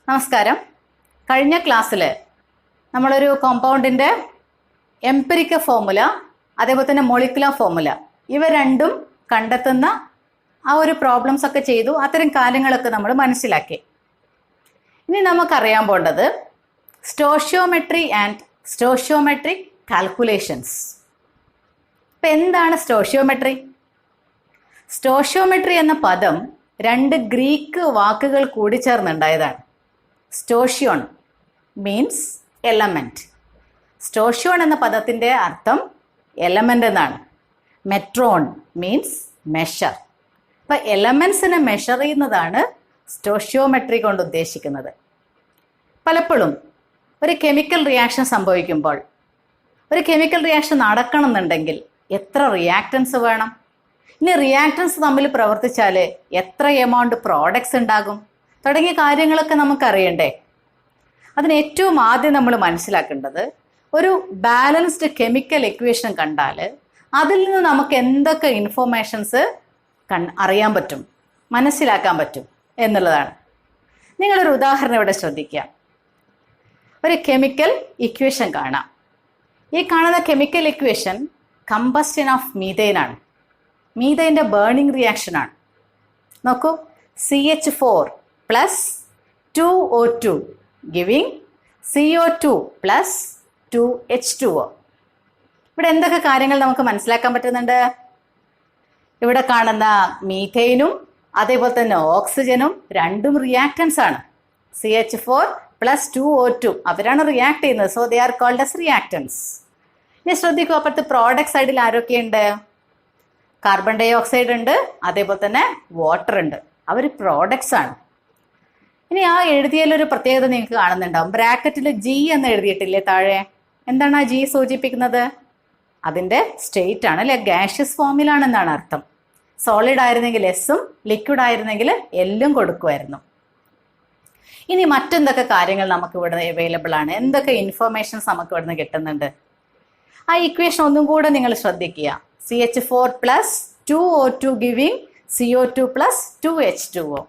നമസ്കാരം. കഴിഞ്ഞ ക്ലാസ്സിൽ നമ്മളൊരു കോമ്പൗണ്ടിൻ്റെ എംപിരിക്കൽ ഫോർമുല അതേപോലെ തന്നെ മോളിക്കുലർ ഫോർമുല ഇവ രണ്ടും കണ്ടെത്തുന്ന ആ ഒരു പ്രോബ്ലംസ് ഒക്കെ ചെയ്തു. അത്തരം കാര്യങ്ങളൊക്കെ നമ്മൾ മനസ്സിലാക്കി. ഇനി നമുക്കറിയാൻ പോണ്ടത് സ്റ്റോഷിയോമെട്രി ആൻഡ് സ്റ്റോഷിയോമെട്രിക് കാൽക്കുലേഷൻസ്. ഇപ്പം എന്താണ് സ്റ്റോഷിയോമെട്രി? സ്റ്റോഷിയോമെട്രി എന്ന പദം രണ്ട് ഗ്രീക്ക് വാക്കുകൾ കൂടി ചേർന്നുണ്ടായതാണ്. സ്റ്റോഷിയോൺ മീൻസ് എലമെൻറ്റ്. സ്റ്റോഷിയോൺ എന്ന പദത്തിൻ്റെ അർത്ഥം എലമെൻ്റ് എന്നാണ്. Matron means measure. അപ്പം എലമെൻസിനെ മെഷർ ചെയ്യുന്നതാണ് സ്റ്റോഷിയോമെട്രി കൊണ്ട് ഉദ്ദേശിക്കുന്നത്. പലപ്പോഴും ഒരു കെമിക്കൽ റിയാക്ഷൻ സംഭവിക്കുമ്പോൾ ഒരു കെമിക്കൽ റിയാക്ഷൻ നടക്കണമെന്നുണ്ടെങ്കിൽ എത്ര റിയാക്റ്റൻസ് വേണം, ഇനി റിയാക്റ്റൻസ് തമ്മിൽ പ്രവർത്തിച്ചാൽ എത്ര എമൗണ്ട് പ്രോഡക്ട്സ് ഉണ്ടാകും തുടങ്ങിയ കാര്യങ്ങളൊക്കെ നമുക്കറിയണ്ടേ. അതിന് ഏറ്റവും ആദ്യം നമ്മൾ മനസ്സിലാക്കേണ്ടത് ഒരു ബാലൻസ്ഡ് കെമിക്കൽ ഇക്വേഷൻ കണ്ടാൽ അതിൽ നിന്ന് നമുക്ക് എന്തൊക്കെ ഇൻഫോർമേഷൻസ് അറിയാൻ പറ്റും, മനസ്സിലാക്കാൻ പറ്റും എന്നുള്ളതാണ്. നിങ്ങളൊരു ഉദാഹരണം ഇവിടെ ശ്രദ്ധിക്കുക. ഒരു കെമിക്കൽ ഇക്വേഷൻ കാണാം. ഈ കാണുന്ന chemical equation combustion of methane ആണ്. മീഥെയ്ൻ്റെ ബേണിംഗ് റിയാക്ഷൻ ആണ്. നോക്കൂ, CH4 plus 2O2 giving CO2 plus 2H2O. ഇവിടെ എന്തൊക്കെ കാര്യങ്ങൾ നമുക്ക് മനസ്സിലാക്കാൻ പറ്റുന്നുണ്ട്? ഇവിടെ കാണുന്ന മീഥെയ്നും അതേപോലെ തന്നെ ഓക്സിജനും രണ്ടും റിയാക്റ്റൻസ് ആണ്. CH4 plus 2O2 അവരാണ് റിയാക്ട് ചെയ്യുന്നത്. So they are called as reactants. ഇനി ശ്രദ്ധിക്കുക, അപ്പുറത്ത് പ്രോഡക്റ്റ് സൈഡിൽ ആരൊക്കെയുണ്ട്? കാർബൺ ഡൈ ഓക്സൈഡ് ഉണ്ട്, അതേപോലെ തന്നെ വാട്ടർ ഉണ്ട്. അവർ പ്രോഡക്ട്സ് ആണ്. ഇനി ആ എഴുതിയാലൊരു പ്രത്യേകത നിങ്ങൾക്ക് കാണുന്നുണ്ടാവും. ബ്രാക്കറ്റിൽ G എന്ന് എഴുതിയിട്ടില്ലേ താഴെ? എന്താണ് ആ G സൂചിപ്പിക്കുന്നത്? അതിൻ്റെ സ്റ്റേറ്റ് ആണ്, അല്ലെ? ഗാഷ്യസ് ഫോമിലാണെന്നാണ് അർത്ഥം. സോളിഡ് ആയിരുന്നെങ്കിൽ എസും ലിക്വിഡ് ആയിരുന്നെങ്കിൽ എല്ലും കൊടുക്കുമായിരുന്നു. ഇനി മറ്റെന്തൊക്കെ കാര്യങ്ങൾ നമുക്ക് ഇവിടെ അവൈലബിൾ ആണ്, എന്തൊക്കെ ഇൻഫർമേഷൻസ് നമുക്ക് ഇവിടുന്ന് കിട്ടുന്നുണ്ട്? ആ ഇക്വേഷൻ ഒന്നും കൂടെ നിങ്ങൾ ശ്രദ്ധിക്കുക. CH4 plus 2O2 giving CO2 plus 2H2O.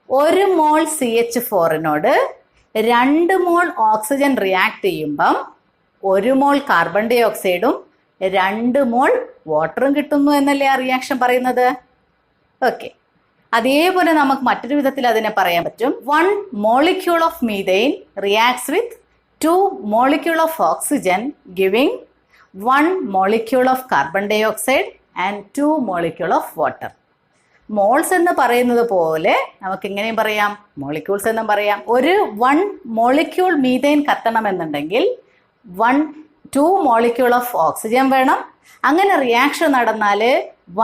1 മോൾ CH4നോട് 2 മോൾ ഓക്സിജൻ റിയാക്ട് ചെയ്യുമ്പം 1 മോൾ കാർബൺ ഡൈ ഓക്സൈഡും 2 മോൾ വാട്ടറും കിട്ടുന്നു എന്നല്ലേ ആ റിയാക്ഷൻ പറയുന്നത്? ഓക്കെ, അതേപോലെ നമുക്ക് മറ്റൊരു വിധത്തിൽ അതിനെ പറയാൻ പറ്റും. 1 molecule of methane reacts with 2 molecule of oxygen giving 1 molecule of carbon dioxide and 2 molecule of water. Moles എന്ന് പറയുന്നത് പോലെ നമുക്ക് ഇങ്ങനെയും പറയാം, മോളിക്യൂൾസ് എന്നും പറയാം. ഒരു 1 മോളിക്യൂൾ മീഥെയ്ൻ കത്തണമെന്നുണ്ടെങ്കിൽ 2 മോളിക്യൂൾ ഓഫ് ഓക്സിജൻ വേണം. അങ്ങനെ റിയാക്ഷൻ നടന്നാൽ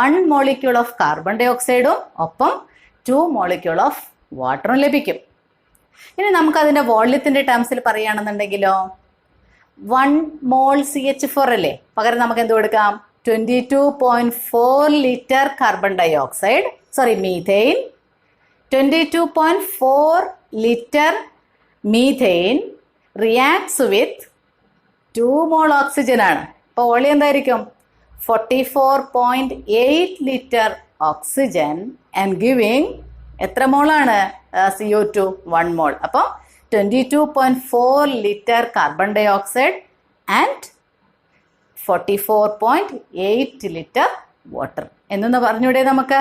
1 മോളിക്യൂൾ ഓഫ് കാർബൺ ഡൈ ഓക്സൈഡും ഒപ്പം 2 മോളിക്യൂൾ ഓഫ് വാട്ടറും ലഭിക്കും. ഇനി നമുക്കതിൻ്റെ വോള്യത്തിൻ്റെ ടേംസിൽ പറയുകയാണെന്നുണ്ടെങ്കിലോ 1 മോൾ CH4 അല്ലേ, പകരം നമുക്ക് എന്ത് കൊടുക്കാം? 22.4 litre carbon dioxide, methane. 22.4 litre methane reacts with 2 mole oxygen ആണ്. അപ്പോൾ വോള്യം എന്തായിരിക്കും? 44.8 ലിറ്റർ ഓക്സിജൻ ആൻഡ് ഗിവിങ് എത്ര മോളാണ്? CO2 1 mole. അപ്പോൾ 22.4 litre carbon dioxide and 44.8 litre water എന്നൊന്ന് പറഞ്ഞൂടെ നമുക്ക്?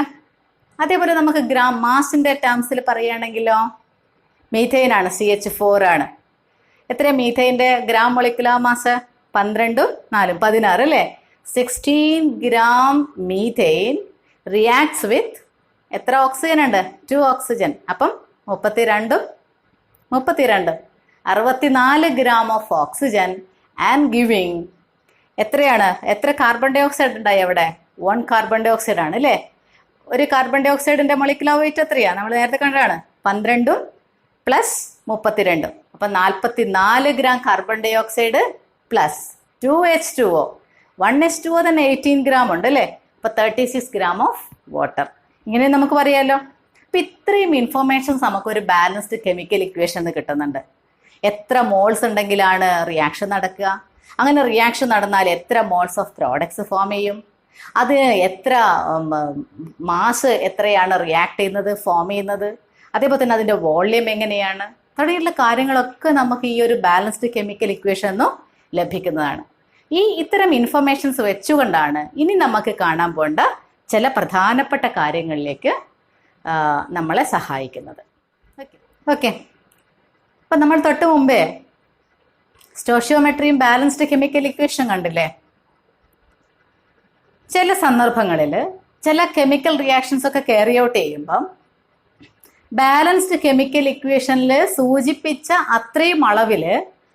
അതേപോലെ നമുക്ക് ഗ്രാം മാസിൻ്റെ ടേംസിൽ പറയുകയാണെങ്കിലോ മീഥെയ്ൻ ആണ്, CH4 ആണ്. എത്രയാണ് മീഥെയ്ൻ്റെ ഗ്രാം മോളിക്കുലർ മാസ്? 12 4 16 അല്ലേ? 16 ഗ്രാം മീഥെയ്ൻ റിയാക്ട്സ് വിത്ത് എത്ര ഓക്സിജൻ ഉണ്ട്? 2 ഓക്സിജൻ. അപ്പം 32 64 gram of oxygen and giving എത്രയാണ്? എത്ര കാർബൺ ഡൈ ഓക്സൈഡ് ഉണ്ടായി അവിടെ? 1 കാർബൺ ഡൈ ഓക്സൈഡ് ആണ് അല്ലേ? ഒരു കാർബൺ ഡൈ ഓക്സൈഡിൻ്റെ മോളിക്കുലർ വെയിറ്റ് എത്രയാണ്? നമ്മൾ നേരത്തെ കണ്ടതാണ്, 12 പ്ലസ് 32. അപ്പം 44 gram carbon dioxide plus 2H2O. 1H2O തന്നെ 18 ഗ്രാം ഉണ്ട് അല്ലേ? അപ്പോൾ 36 ഗ്രാം ഓഫ് വാട്ടർ. ഇങ്ങനെ നമുക്ക് പറയാമല്ലോ. അപ്പം ഇത്രയും ഇൻഫോർമേഷൻസ് നമുക്കൊരു ബാലൻസ്ഡ് കെമിക്കൽ ഇക്വേഷൻ കിട്ടുന്നുണ്ട്. എത്ര മോൾസ് ഉണ്ടെങ്കിലാണ് റിയാക്ഷൻ നടക്കുക, അങ്ങനെ റിയാക്ഷൻ നടന്നാൽ എത്ര മോൾസ് ഓഫ് പ്രോഡക്ട്സ് ഫോം ചെയ്യും, അത് എത്ര മാസ് എത്രയാണ് റിയാക്ട് ചെയ്യുന്നത്, ഫോം ചെയ്യുന്നത്, അതേപോലെ തന്നെ അതിൻ്റെ വോള്യം എങ്ങനെയാണ് തുടങ്ങിയുള്ള കാര്യങ്ങളൊക്കെ നമുക്ക് ഈ ഒരു ബാലൻസ്ഡ് കെമിക്കൽ ഇക്വേഷൻ ഒന്നും ലഭിക്കുന്നതാണ്. ഇത്തരം ഇൻഫർമേഷൻസ് വെച്ചുകൊണ്ടാണ് ഇനി നമുക്ക് കാണാൻ പോകേണ്ട ചില പ്രധാനപ്പെട്ട കാര്യങ്ങളിലേക്ക് നമ്മളെ സഹായിക്കുന്നത്. ഓക്കെ, അപ്പം നമ്മൾ തൊട്ട് മുമ്പേ സ്റ്റോഷിയോമെട്രിയും ബാലൻസ്ഡ് കെമിക്കൽ ഇക്വേഷൻ കണ്ടില്ലേ? ചില സന്ദർഭങ്ങളിൽ ചില കെമിക്കൽ റിയാക്ഷൻസ് ഒക്കെ ക്യാരി ഔട്ട് ചെയ്യുമ്പം ബാലൻസ്ഡ് കെമിക്കൽ ഇക്വേഷനിൽ സൂചിപ്പിച്ച അത്രയും അളവിൽ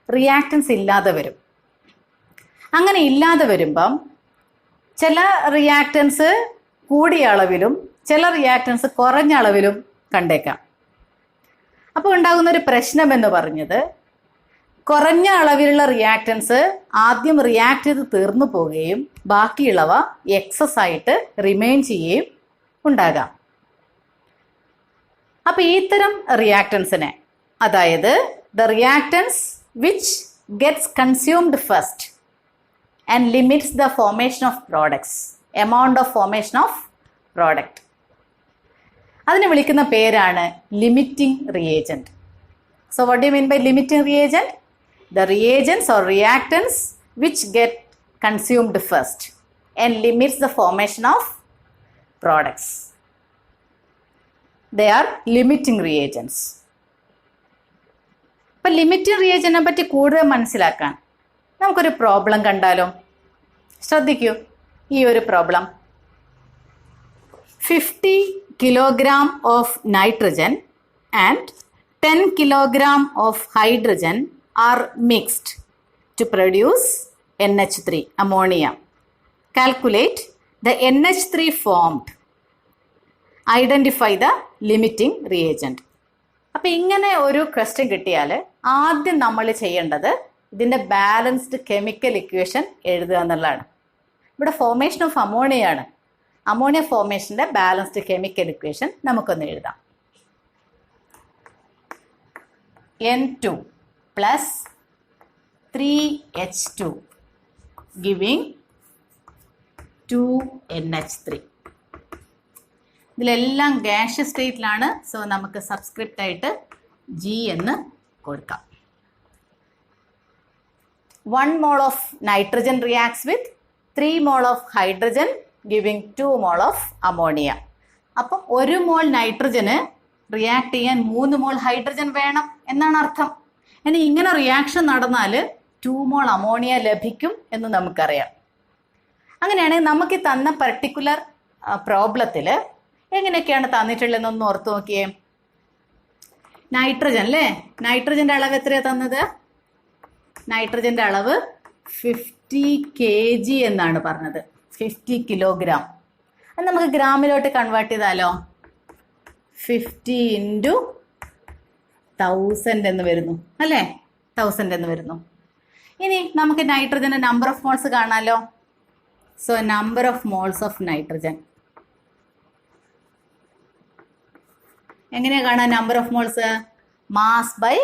റിയാക്റ്റൻസ് ഇല്ലാതെ വരും. അങ്ങനെ ഇല്ലാതെ വരുമ്പം ചില റിയാക്റ്റൻസ് കൂടിയ അളവിലും ചില റിയാക്റ്റൻസ് കുറഞ്ഞ അളവിലും കണ്ടേക്കാം. അപ്പോൾ ഉണ്ടാകുന്ന ഒരു പ്രശ്നം എന്ന് പറഞ്ഞത് കുറഞ്ഞ അളവിലുള്ള റിയാക്റ്റൻസ് ആദ്യം റിയാക്ട് ചെയ്ത് തീർന്നു പോവുകയും ബാക്കിയുള്ളവ എക്സസ് ആയിട്ട് റിമെയിൻ ചെയ്യുകയും ഉണ്ടാകാം. അപ്പൊ ഇത്തരം റിയാക്റ്റൻസിനെ, അതായത് the reactants which gets consumed first and limits the formation of products, amount of formation of product, അതിനെ വിളിക്കുന്ന പേരാണ് limiting reagent. So what do you mean by limiting reagent? The reagents or reactants which get consumed first and limits the formation of products. They are limiting reagents. അപ്പോൾ limiting റിയേജന്റിനെ പറ്റി കൂടുതൽ മനസ്സിലാക്കാൻ നമുക്കൊരു problem കണ്ടാലോ? ശ്രദ്ധിക്കൂ ഈ ഒരു problem. 50 kilogram of nitrogen and 10 kilogram of hydrogen are mixed to produce NH3, ammonia. Calculate the NH3 formed. Identify the limiting reagent. അപ്പം ഇങ്ങനെ ഒരു ക്വസ്റ്റ്യൻ കിട്ടിയാൽ ആദ്യം നമ്മൾ ചെയ്യേണ്ടത് ഇതിൻ്റെ ബാലൻസ്ഡ് കെമിക്കൽ ഇക്വേഷൻ എഴുതുക എന്നുള്ളതാണ്. ഇവിടെ ഫോർമേഷൻ ഓഫ് അമോണിയാണ്. അമോണിയ ഫോർമേഷൻ്റെ ബാലൻസ്ഡ് കെമിക്കൽ ഇക്വേഷൻ നമുക്കൊന്ന് എഴുതാം. N2 plus 3H2 giving 2NH3. ഇതിലെല്ലാം ഗ്യാഷ്യസ് സ്റ്റേറ്റിലാണ്. സോ നമുക്ക് സബ്സ്ക്രിപ്റ്റ് ആയിട്ട് G എന്ന് കൊടുക്കാം. 1 mole of nitrogen reacts with 3 mole of hydrogen giving 2 mole of ammonia. അപ്പം 1 mole നൈട്രജന് റിയാക്ട് ചെയ്യാൻ 3 mole ഹൈഡ്രജൻ വേണം എന്നാണ് അർത്ഥം. ഇനി ഇങ്ങനെ റിയാക്ഷൻ നടന്നാൽ 2 mole അമോണിയ ലഭിക്കും എന്ന് നമുക്കറിയാം. അങ്ങനെയാണെങ്കിൽ നമുക്ക് തന്ന പർട്ടിക്കുലർ പ്രോബ്ലത്തിൽ എങ്ങനെയൊക്കെയാണ് തന്നിട്ടുള്ളതെന്നൊന്ന് ഓർത്ത് നോക്കിയേ. നൈട്രജൻ അല്ലേ, നൈട്രജൻ്റെ അളവ് എത്രയാണ് തന്നത്? നൈട്രജൻ്റെ അളവ് 50 kg എന്നാണ് പറഞ്ഞത്, 50 കിലോഗ്രാം. അത് നമുക്ക് ഗ്രാമിലോട്ട് കൺവേർട്ട് ചെയ്താലോ? 50 into 1000 എന്ന് വരുന്നു അല്ലേ? 1000 എന്ന് വരുന്നു. ഇനി നമുക്ക് നൈട്രജൻ്റെ നമ്പർ ഓഫ് മോൾസ് കാണാമല്ലോ. So number of moles of nitrogen എങ്ങനെയാ കാണാൻ? Number of moles mass by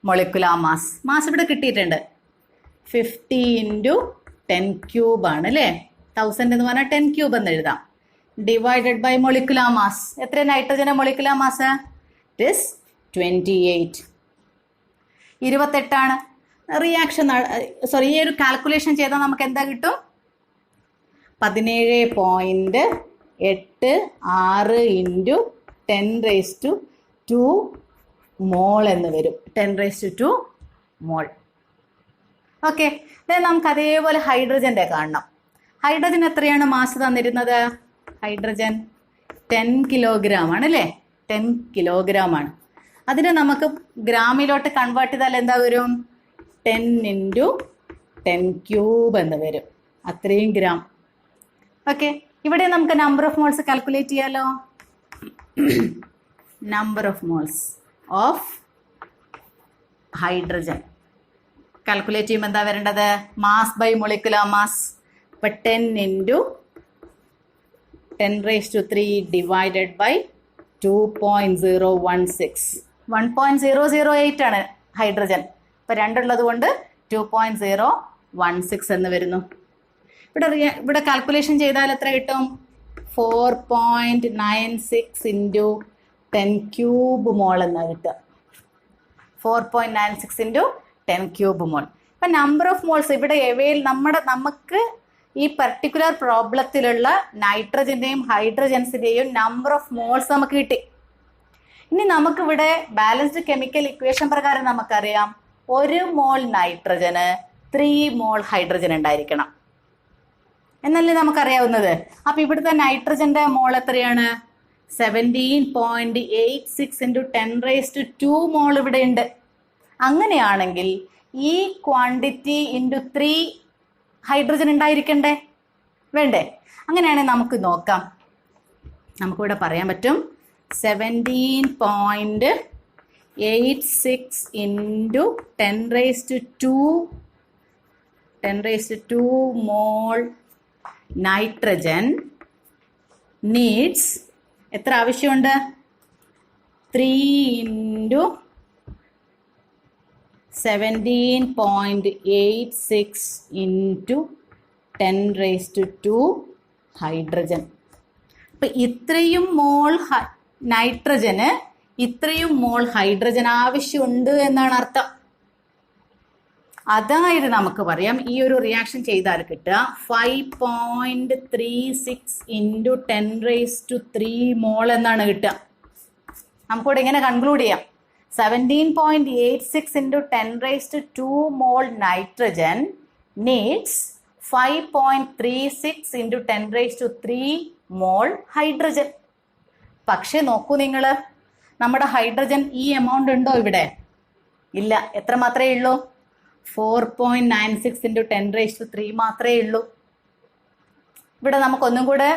molecular mass. Mass ഇവിടെ കിട്ടിയിട്ടുണ്ട്. 50 into 10 ക്യൂബ് ആണ് അല്ലേ? 1000 എന്ന് പറഞ്ഞാൽ 10 ക്യൂബ് എന്ന് എഴുതാം. Divided by molecular mass. എത്ര നൈട്രജൻ്റെ മൊളിക്കുലാർ മാസ്? It is 28. 28ആണ്. റിയാക്ഷൻ ഈ ഒരു കാൽക്കുലേഷൻ ചെയ്താൽ നമുക്ക് എന്താ കിട്ടും? 17.86 into 10⁻²² മോൾ എന്ന് വരും. 10⁻²² മോൾ. ഓക്കെ, നമുക്ക് അതേപോലെ ഹൈഡ്രജൻ്റെ കാണണം. ഹൈഡ്രജൻ എത്രയാണ് മാസ് തന്നിരുന്നത്? ഹൈഡ്രജൻ 10 കിലോഗ്രാം ആണ് അല്ലേ? 10 കിലോഗ്രാം ആണ്. അതിനെ നമുക്ക് ഗ്രാമിലോട്ട് കൺവേർട്ട് ചെയ്താൽ എന്താ വരും? 10 into 10 ക്യൂബ് എന്ന് വരും. അത്രയും ഗ്രാം. ഓക്കെ, ഇവിടെ നമുക്ക് നമ്പർ ഓഫ് മോൾസ് കാൽക്കുലേറ്റ് ചെയ്യാലോ. Number of moles of hydrogen calculate ചെയ്യുമ്പോൾ എന്താ വരേണ്ടത്? Mass by molecular mass. ഇപ്പം 10 into 10⁻³ ഡിവൈഡഡ് ബൈ 2.016. 1.008 ആണ് ഹൈഡ്രജൻ. ഇപ്പം രണ്ടുള്ളത് കൊണ്ട് 2.016 എന്ന് വരുന്നു. ഇവിടെ കാൽക്കുലേഷൻ ചെയ്താൽ എത്ര കിട്ടും? 4.96 into 10 ക്യൂബ് മോൾ എന്നാണ് കിട്ടുക. 4.96 ഇൻറ്റു 10 ക്യൂബ് മോൾ. ഇപ്പം നമ്പർ ഓഫ് മോൾസ് ഇവിടെ നമുക്ക് ഈ പർട്ടിക്കുലർ പ്രോബ്ലത്തിലുള്ള നൈട്രജൻ്റെയും ഹൈഡ്രജൻസിൻ്റെയും നമ്പർ ഓഫ് മോൾസ് നമുക്ക് കിട്ടി. ഇനി നമുക്കിവിടെ ബാലൻസ്ഡ് കെമിക്കൽ ഇക്വേഷൻ പ്രകാരം നമുക്കറിയാം 1 മോൾ നൈട്രജന് 3 മോൾ ഹൈഡ്രജൻ ഉണ്ടായിരിക്കണം എന്നല്ലേ നമുക്കറിയാവുന്നത്. അപ്പം ഇവിടുത്തെ നൈട്രജന്റെ മോൾ എത്രയാണ്? 17.86 ഇൻറ്റു 10⁻² മോൾ ഇവിടെ ഉണ്ട്. അങ്ങനെയാണെങ്കിൽ ഈ ക്വാണ്ടിറ്റി ഇൻറ്റു 3 ഹൈഡ്രജൻ ഉണ്ടായിരിക്കണ്ടേ? വേണ്ടേ? അങ്ങനെയാണെങ്കിൽ നമുക്ക് നോക്കാം. നമുക്കിവിടെ പറയാൻ പറ്റും 17.86 ഇൻറ്റു 10⁻² മോൾ നൈട്രജൻ നീഡ്സ് എത്ര ആവശ്യമുണ്ട്? 3 ഇൻറ്റു 17.86 ഇൻറ്റു 10⁻² ഹൈഡ്രജൻ. അപ്പം ഇത്രയും മോൾ നൈട്രജന് ഇത്രയും മോൾ ഹൈഡ്രജൻ ആവശ്യമുണ്ട് എന്നാണ് അർത്ഥം. അതായത് നമുക്ക് പറയാം ഈ ഒരു റിയാക്ഷൻ ചെയ്താൽ കിട്ടുക 5.36 ഇൻറ്റു 10⁻³ മോൾ എന്നാണ് കിട്ടുക. നമുക്കിവിടെ ഇങ്ങനെ കൺക്ലൂഡ് ചെയ്യാം. 17.86 ഇൻറ്റു 10⁻² മോൾ നൈട്രജൻ നീഡ്സ് 5.36 ഇൻറ്റു 10⁻³ മോൾ ഹൈഡ്രജൻ. പക്ഷെ നോക്കൂ നിങ്ങൾ, നമ്മുടെ ഹൈഡ്രജൻ ഈ എമൗണ്ട് ഉണ്ടോ ഇവിടെ? ഇല്ല. എത്ര മാത്രമേ ഉള്ളൂ? 4.96 ഇൻറ്റു 10⁻³ മാത്രമേ ഉള്ളൂ. ഇവിടെ നമുക്കൊന്നും കൂടെ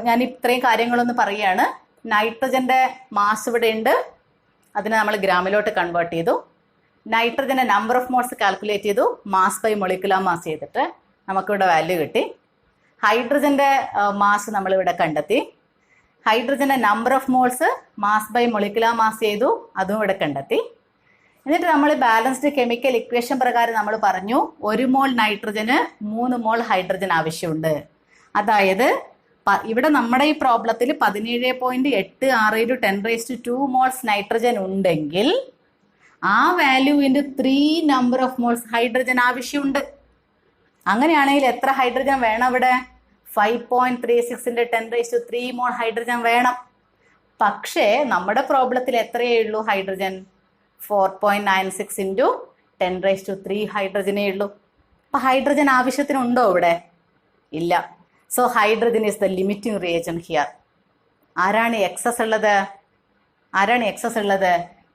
ഞാൻ ഇത്രയും കാര്യങ്ങളൊന്ന് പറയുകയാണ്. നൈട്രജന്റെ മാസ് ഇവിടെ ഉണ്ട്, അതിനെ നമ്മൾ ഗ്രാമിലോട്ട് കൺവേർട്ട് ചെയ്തു. നൈട്രജന്റെ നമ്പർ ഓഫ് മോൾസ് കാൽക്കുലേറ്റ് ചെയ്തു, മാസ് ബൈ മൊളിക്കുലർ മാസ് ചെയ്തിട്ട് നമുക്കിവിടെ വാല്യൂ കിട്ടി. ഹൈഡ്രജന്റെ മാസ് നമ്മളിവിടെ കണ്ടെത്തി. ഹൈഡ്രജന്റെ number of moles mass by molecular mass ചെയ്തു, അതും ഇവിടെ കണ്ടെത്തി. എന്നിട്ട് നമ്മൾ ബാലൻസ്ഡ് കെമിക്കൽ ഇക്വേഷൻ പ്രകാരം നമ്മൾ പറഞ്ഞു 1 മോൾ നൈട്രജന് 3 മോൾ ഹൈഡ്രജൻ ആവശ്യമുണ്ട്. അതായത് ഇവിടെ നമ്മുടെ ഈ പ്രോബ്ലത്തിൽ 17.86 ഇൻറ്റു 10⁻² മോൾസ് നൈട്രജൻ ഉണ്ടെങ്കിൽ ആ വാല്യൂവിൻ്റെ 3 നമ്പർ ഓഫ് മോൾസ് ഹൈഡ്രജൻ ആവശ്യമുണ്ട്. അങ്ങനെയാണെങ്കിൽ എത്ര ഹൈഡ്രജൻ വേണം ഇവിടെ? 5.36 ഇൻറ്റു 10⁻³ മോൾ ഹൈഡ്രജൻ വേണം. പക്ഷേ നമ്മുടെ പ്രോബ്ലത്തിൽ എത്രയേ ഉള്ളൂ ഹൈഡ്രജൻ? 4.96 ഇൻറ്റു 10⁻³ ഹൈഡ്രജനേ ഉള്ളൂ. അപ്പം ഹൈഡ്രജൻ ആവശ്യത്തിനുണ്ടോ ഇവിടെ? ഇല്ല. So hydrogen is the limiting reagent here. ആരാണ് എക്സസ് ഉള്ളത്?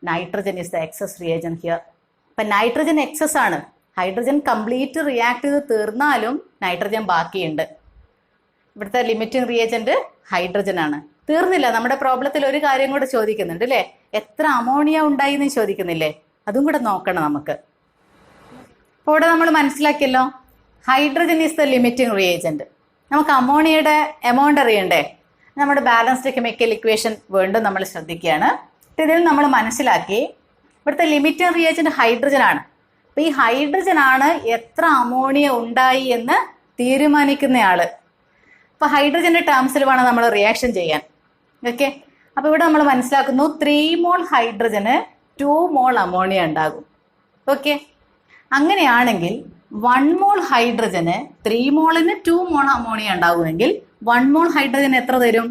Nitrogen is the excess reagent here. അപ്പം നൈട്രജൻ എക്സസ് ആണ്. ഹൈഡ്രജൻ കംപ്ലീറ്റ് റിയാക്ട് ചെയ്ത് തീർന്നാലും നൈട്രജൻ ബാക്കിയുണ്ട്. ഇവിടുത്തെ ലിമിറ്റിംഗ് റിയേജന്റ് ഹൈഡ്രജൻ ആണ്. തീർന്നില്ല. നമ്മുടെ പ്രോബ്ലത്തിൽ ഒരു കാര്യം കൂടെ ചോദിക്കുന്നുണ്ട് അല്ലേ? എത്ര അമോണിയ ഉണ്ടായി എന്ന് ചോദിക്കുന്നില്ലേ? അതും കൂടെ നോക്കണം നമുക്ക്. അപ്പോൾ ഇവിടെ നമ്മൾ മനസ്സിലാക്കിയല്ലോ, hydrogen is the limiting reagent. നമുക്ക് അമോണിയയുടെ എമൗണ്ട് അറിയണ്ടേ? നമ്മുടെ ബാലൻസ്ഡ് കെമിക്കൽ ഇക്വേഷൻ വീണ്ടും നമ്മൾ ശ്രദ്ധിക്കുകയാണ്. ഇതിൽ നമ്മൾ മനസ്സിലാക്കി ഇവിടുത്തെ ലിമിറ്റിംഗ് റിയേജന്റ് ഹൈഡ്രജൻ ആണ്. അപ്പൊ ഈ ഹൈഡ്രജൻ ആണ് എത്ര അമോണിയ ഉണ്ടായി എന്ന് തീരുമാനിക്കുന്നയാള്. അപ്പൊ ഹൈഡ്രജന്റെ ടേംസിൽ വേണം നമ്മൾ റിയാക്ഷൻ ചെയ്യാൻ. ഓക്കെ, അപ്പൊ ഇവിടെ നമ്മൾ മനസ്സിലാക്കുന്നു 3 മോൾ ഹൈഡ്രജന് 2 മോൾ അമോണിയ ഉണ്ടാകും. ഓക്കെ, അങ്ങനെയാണെങ്കിൽ 1 മോൾ ഹൈഡ്രജന് 3 മോളിന് 2 മോൾ അമോണിയ ഉണ്ടാകുമെങ്കിൽ 1 മോൾ ഹൈഡ്രജൻ എത്ര തരും?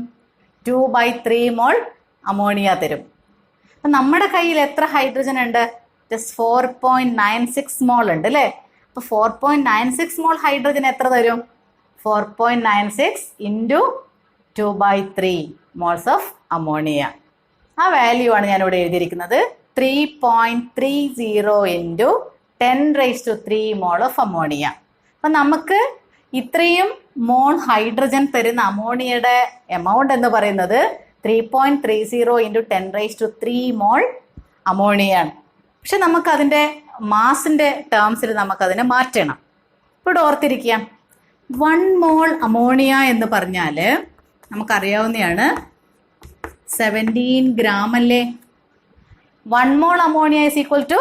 2/3 മോൾ അമോണിയ തരും. അപ്പൊ നമ്മുടെ കയ്യിൽ എത്ര ഹൈഡ്രജൻ ഉണ്ട്? ജസ്റ്റ് 4.96 മോൾ ഉണ്ട് അല്ലേ? അപ്പൊ 4.96 മോൾ ഹൈഡ്രജൻ എത്ര തരും? 4.96 ഇൻറ്റു 2/3 മോൾസ് ഓഫ് അമോണിയ. ആ വാല്യൂ ആണ് ഞാനിവിടെ എഴുതിയിരിക്കുന്നത്. 3.30 ഇൻറ്റു 10⁻³ മോൾ ഓഫ് അമോണിയ. അപ്പം നമുക്ക് ഇത്രയും മോൾ ഹൈഡ്രജൻ തരുന്ന അമോണിയയുടെ എമൗണ്ട് എന്ന് പറയുന്നത് 3.30 ഇൻറ്റു 10⁻³ മോൾ അമോണിയാണ്. പക്ഷെ നമുക്ക് അതിൻ്റെ മാസിൻ്റെ ടേംസിൽ നമുക്കതിനെ മാറ്റണം. ഇവിടെ ഓർത്തിരിക്കാം, 1 മോൾ അമോണിയ എന്ന് പറഞ്ഞാൽ നമുക്കറിയാവുന്നതാണ് 17 ഗ്രാം അല്ലേ? 1 mole ammonia is equal to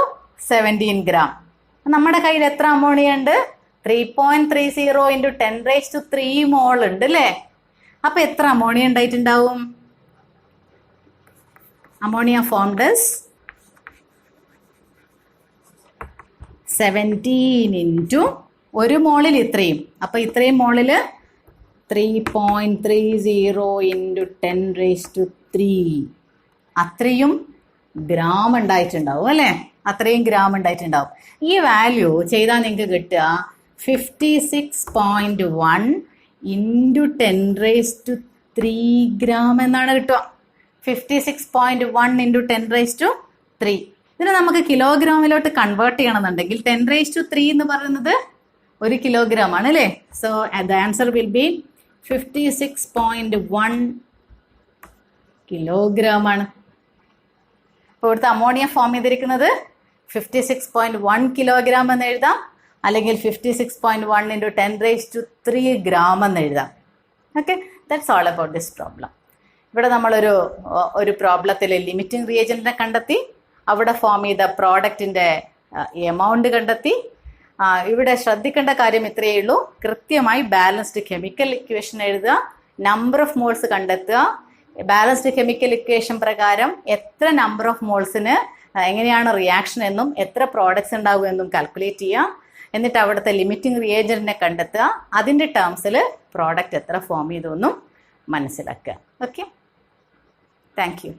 17 gram. നമ്മുടെ കയ്യിൽ എത്ര അമോണിയ ഉണ്ട്? 3.30 ഇൻറ്റു 10⁻³ മോൾ ഉണ്ട് അല്ലേ? അപ്പൊ എത്ര ammonia ഉണ്ടായിട്ടുണ്ടാവും? ammonia formed as 17 into ഒരു മോളിൽ ഇത്രയും. അപ്പോൾ ഇത്രയും മോളിൽ 3.30 into 10⁻³ അത്രയും ഗ്രാം ഉണ്ടായിട്ടുണ്ടാവും അല്ലേ? അത്രയും ഗ്രാം ഉണ്ടായിട്ടുണ്ടാവും. ഈ വാല്യൂ ചെയ്താൽ നിങ്ങൾക്ക് കിട്ടുക 56.1 into 10⁻³ ഗ്രാം എന്നാണ് കിട്ടുക. 56.1 into 10⁻³. ഇതിനെ നമുക്ക് കിലോഗ്രാമിലോട്ട് കൺവേർട്ട് ചെയ്യണമെന്നുണ്ടെങ്കിൽ 10⁻³ എന്ന് പറയുന്നത് 1 കിലോഗ്രാം ആണ് അല്ലേ? So the answer will be 56.1 kilogram ആണ്. അപ്പോൾ ഇവിടുത്തെ അമോണിയ ഫോം ചെയ്തിരിക്കുന്നത് 56.1 കിലോഗ്രാം എന്ന് എഴുതാം, അല്ലെങ്കിൽ 56.1 into 10⁻³ ഗ്രാം എന്ന് എഴുതാം. Okay, that's all about this problem. ഇവിടെ നമ്മളൊരു പ്രോബ്ലത്തിൽ ലിമിറ്റിംഗ് റിയേജൻറ്റിനെ കണ്ടെത്തി, അവിടെ ഫോം ചെയ്ത പ്രോഡക്റ്റിൻ്റെ എമൗണ്ട് കണ്ടെത്തി. ഇവിടെ ശ്രദ്ധിക്കേണ്ട കാര്യം ഇത്രയേ ഉള്ളൂ. കൃത്യമായി ബാലൻസ്ഡ് കെമിക്കൽ ഇക്വേഷൻ എഴുതുക, നമ്പർ ഓഫ് മോൾസ് കണ്ടെത്തുക, ബാലൻസ്ഡ് കെമിക്കൽ ഇക്വേഷൻ പ്രകാരം എത്ര നമ്പർ ഓഫ് മോൾസിന് എങ്ങനെയാണ് റിയാക്ഷൻ എന്നും എത്ര പ്രോഡക്ട്സ് ഉണ്ടാകും എന്നും കാൽക്കുലേറ്റ് ചെയ്യുക. എന്നിട്ട് അവിടുത്തെ ലിമിറ്റിംഗ് റിയേജൻറ്റിനെ കണ്ടെത്തുക, അതിൻ്റെ ടേംസിൽ പ്രോഡക്റ്റ് എത്ര ഫോം ചെയ്തു എന്നും മനസ്സിലാക്കുക. Okay, thank you.